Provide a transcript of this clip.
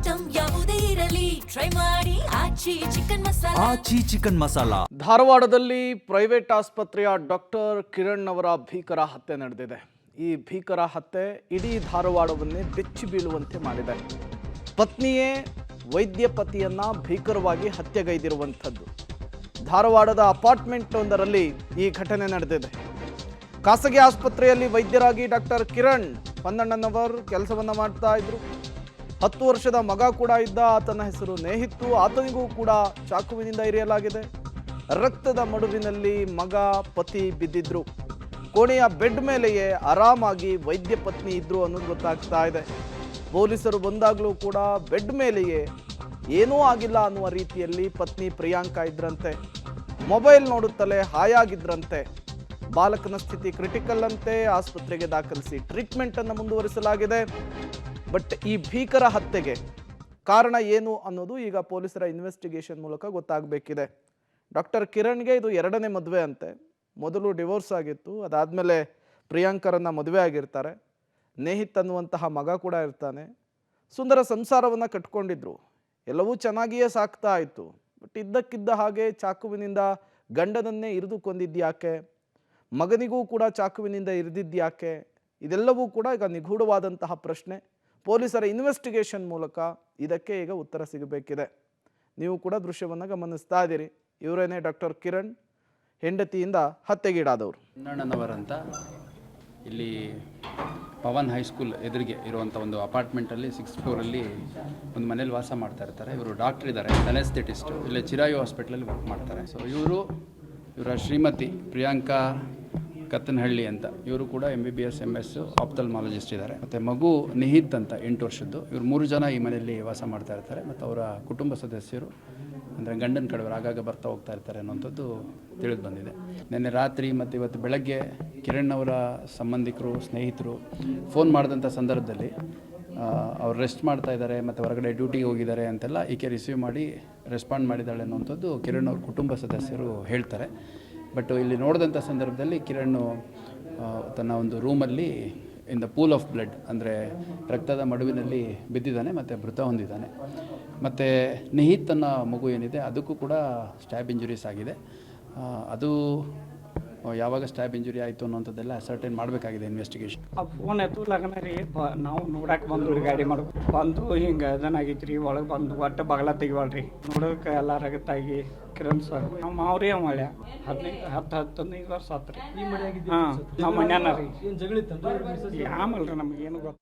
Item ಯಾವುದೇ ಇರಲಿ try ಮಾಡಿ ಆಚಿ ಚಿಕನ್ ಮಸಾಲಾ. ಧಾರವಾಡದಲ್ಲಿ ಪ್ರೈವೇಟ್ ಆಸ್ಪತ್ರೆಯ ಡಾಕ್ಟರ್ ಕಿರಣ್ ಅವರ ಭೀಕರ ಹತ್ಯೆ ನಡೆದಿದೆ. ಈ ಭೀಕರ ಹತ್ಯೆ ಇಡೀ ಧಾರವಾಡವನ್ನೇ ಬೆಚ್ಚಿ ಬೀಳುವಂತೆ ಮಾಡಿದೆ. ಪತ್ನಿಯೇ ವೈದ್ಯ ಪತಿಯನ್ನ ಭೀಕರವಾಗಿ ಹತ್ಯೆಗೈದಿರುವಂಥದ್ದು. ಧಾರವಾಡದ ಅಪಾರ್ಟ್ಮೆಂಟ್ ಒಂದರಲ್ಲಿ ಈ ಘಟನೆ ನಡೆದಿದೆ. ಖಾಸಗಿ ಆಸ್ಪತ್ರೆಯಲ್ಲಿ ವೈದ್ಯರಾಗಿ ಡಾಕ್ಟರ್ ಕಿರಣ್ ಪನ್ನಣ್ಣನವರ್ ಕೆಲಸವನ್ನ ಮಾಡ್ತಾ ಇದ್ರು. 10 ವರ್ಷದ ಮಗ ಕೂಡ ಇದ್ದ. ಆತನ ಹೆಸರು ನೇಹಿತ್ತು. ಆತನಿಗೂ ಕೂಡ ಚಾಕುವಿನಿಂದ ಇರಿಯಲಾಗಿದೆ. ರಕ್ತದ ಮಡುವಿನಲ್ಲಿ ಮಗ ಪತಿ ಬಿದ್ದಿದ್ರು. ಕೋಣೆಯ ಬೆಡ್ ಮೇಲೆಯೇ ಆರಾಮಾಗಿ ವೈದ್ಯ ಪತ್ನಿ ಇದ್ರು ಅನ್ನೋದು ಗೊತ್ತಾಗ್ತಾ ಇದೆ. ಪೊಲೀಸರು ಬಂದಾಗಲೂ ಕೂಡ ಬೆಡ್ ಮೇಲೆಯೇ ಏನೂ ಆಗಿಲ್ಲ ಅನ್ನುವ ರೀತಿಯಲ್ಲಿ ಪತ್ನಿ ಪ್ರಿಯಾಂಕಾ ಇದ್ರಂತೆ. ಮೊಬೈಲ್ ನೋಡುತ್ತಲೇ ಹಾಯಾಗಿದ್ರಂತೆ. ಬಾಲಕನ ಸ್ಥಿತಿ ಕ್ರಿಟಿಕಲ್ ಅಂತೆ. ಆಸ್ಪತ್ರೆಗೆ ದಾಖಲಿಸಿ ಟ್ರೀಟ್ಮೆಂಟ್ ಅನ್ನು ಮುಂದುವರಿಸಲಾಗಿದೆ. ಬಟ್ ಈ ಭೀಕರ ಹತ್ಯೆಗೆ ಕಾರಣ ಏನು ಅನ್ನೋದು ಈಗ ಪೊಲೀಸರ ಇನ್ವೆಸ್ಟಿಗೇಷನ್ ಮೂಲಕ ಗೊತ್ತಾಗಬೇಕಿದೆ. ಡಾಕ್ಟರ್ ಕಿರಣ್ಗೆ ಇದು 2ನೇ ಮದುವೆ ಅಂತೆ. ಮೊದಲು ಡಿವೋರ್ಸ್ ಆಗಿತ್ತು. ಅದಾದಮೇಲೆ ಪ್ರಿಯಾಂಕರನ್ನ ಮದುವೆ ಆಗಿರ್ತಾರೆ. ನೇಹಿತ್ ಅನ್ನುವಂತಹ ಮಗ ಕೂಡ ಇರ್ತಾನೆ. ಸುಂದರ ಸಂಸಾರವನ್ನು ಕಟ್ಕೊಂಡಿದ್ರು. ಎಲ್ಲವೂ ಚೆನ್ನಾಗಿಯೇ ಸಾಕ್ತಾ ಇತ್ತು. ಬಟ್ ಇದ್ದಕ್ಕಿದ್ದ ಹಾಗೆ ಚಾಕುವಿನಿಂದ ಗಂಡನನ್ನೇ ಇರಿದು ಕೊಂದಿದ್ಯಾಕೆ, ಮಗನಿಗೂ ಕೂಡ ಚಾಕುವಿನಿಂದ ಇರಿದಿದ್ಯಾಕೆ, ಇದೆಲ್ಲವೂ ಕೂಡ ಈಗ ನಿಗೂಢವಾದಂತಹ ಪ್ರಶ್ನೆ. ಪೊಲೀಸರ ಇನ್ವೆಸ್ಟಿಗೇಷನ್ ಮೂಲಕ ಇದಕ್ಕೆ ಈಗ ಉತ್ತರ ಸಿಗಬೇಕಿದೆ. ನೀವು ಕೂಡ ದೃಶ್ಯವನ್ನು ಗಮನಿಸ್ತಾ ಇದ್ದೀರಿ. ಇವರೇನೇ ಡಾಕ್ಟರ್ ಕಿರಣ್, ಹೆಂಡತಿಯಿಂದ ಹತ್ಯೆಗೀಡಾದವರು. ಪನ್ನಣ್ಣನವರಂತ ಇಲ್ಲಿ ಪವನ್ ಹೈಸ್ಕೂಲ್ ಎದುರಿಗೆ ಇರುವಂಥ ಒಂದು ಅಪಾರ್ಟ್ಮೆಂಟಲ್ಲಿ 6th ಫ್ಲೋರಲ್ಲಿ ಒಂದು ಮನೇಲಿ ವಾಸ ಮಾಡ್ತಾ ಇರ್ತಾರೆ. ಇವರು ಡಾಕ್ಟರ್ ಇದ್ದಾರೆ, ಅನೆಸ್ಥೆಟಿಸ್ಟು. ಇಲ್ಲೇ ಚಿರಾಯು ಹಾಸ್ಪಿಟ್ಲಲ್ಲಿ ವರ್ಕ್ ಮಾಡ್ತಾರೆ. ಸೊ ಇವರ ಶ್ರೀಮತಿ ಪ್ರಿಯಾಂಕಾ ಕತ್ತನಹಳ್ಳಿ ಅಂತ, ಇವರು ಕೂಡ MBBS MS ಆಪ್ಥಲ್ಮಾಲಜಿಸ್ಟ್ ಇದ್ದಾರೆ. ಮತ್ತು ಮಗು ನಿಹಿತ್ ಅಂತ 8 ವರ್ಷದ್ದು. ಇವರು 3 ಜನ ಈ ಮನೆಯಲ್ಲಿ ವಾಸ ಮಾಡ್ತಾ ಇರ್ತಾರೆ. ಮತ್ತು ಅವರ ಕುಟುಂಬ ಸದಸ್ಯರು ಅಂದರೆ ಗಂಡನ ಕಡೆಯವರು ಆಗಾಗ ಬರ್ತಾ ಹೋಗ್ತಾ ಇರ್ತಾರೆ ಅನ್ನೋಂಥದ್ದು ತಿಳಿದು ಬಂದಿದೆ. ನಿನ್ನೆ ರಾತ್ರಿ ಮತ್ತು ಇವತ್ತು ಬೆಳಗ್ಗೆ ಕಿರಣ್ ಅವರ ಸಂಬಂಧಿಕರು, ಸ್ನೇಹಿತರು ಫೋನ್ ಮಾಡಿದಂಥ ಸಂದರ್ಭದಲ್ಲಿ ಅವ್ರು ರೆಸ್ಟ್ ಮಾಡ್ತಾ ಇದ್ದಾರೆ ಮತ್ತು ಹೊರಗಡೆ ಡ್ಯೂಟಿಗೆ ಹೋಗಿದ್ದಾರೆ ಅಂತೆಲ್ಲ ಈಕೆ ರಿಸೀವ್ ಮಾಡಿ ರೆಸ್ಪಾಂಡ್ ಮಾಡಿದ್ದಾಳೆ ಅನ್ನೋಂಥದ್ದು ಕಿರಣ್ ಅವ್ರ ಕುಟುಂಬ ಸದಸ್ಯರು ಹೇಳ್ತಾರೆ. ಬಟ್ ಇಲ್ಲಿ ನೋಡಿದಂಥ ಸಂದರ್ಭದಲ್ಲಿ ಕಿರಣ್ ತನ್ನ ಒಂದು ರೂಮಲ್ಲಿ in the pool of blood ಅಂದರೆ ರಕ್ತದ ಮಡುವಿನಲ್ಲಿ ಬಿದ್ದಿದ್ದಾನೆ ಮತ್ತು ಮೃತ ಹೊಂದಿದ್ದಾನೆ. ಮತ್ತು ನಿಹಿತ್ ಅನ್ನೋ ಮಗು ಏನಿದೆ ಅದಕ್ಕೂ ಕೂಡ ಸ್ಟ್ಯಾಬ್ ಇಂಜುರೀಸ್ ಆಗಿದೆ. ಅದು ಯಾವಾಗ ಸ್ಟ್ಯಾಬ್ ಇಂಜುರಿ ಆಯಿತು ಅನ್ನೋಂಥದ್ದೆಲ್ಲ ಅಸರ್ಟೈನ್ ಮಾಡಬೇಕಾಗಿದೆ ಇನ್ವೆಸ್ಟಿಗೇಷನ್. ಫೋನ್ ಎತ್ತಲಾಗನ ರೀ ನಾವು ನೋಡಕ್ಕೆ ಬಂದು ಗಾಡಿ ಮಾಡ್ಬೇಕು ಬಂದು ಹಿಂಗೆ ಅದನ್ನಾಗೈತಿ ರೀ. ಒಳಗೆ ಬಂದು ಒಟ್ಟು ಬಗಲ ತೆಗಿವಲ್ರಿ. ನೋಡೋಕೆ ಎಲ್ಲ ರಗತ್ತಾಗಿ ಕಿರಣ್ ಸರ್ ನಮ್ಮ ಮಾವ್ರಿ ಮಳೆ 15 ವರ್ಷ ಆತ್ರಿ. ಹಾಂ ನಮ್ಮ ಮನ್ಯಾನ ರೀ. ಆಮಲ್ರಿ ನಮಗೇನು ಗೊತ್ತು.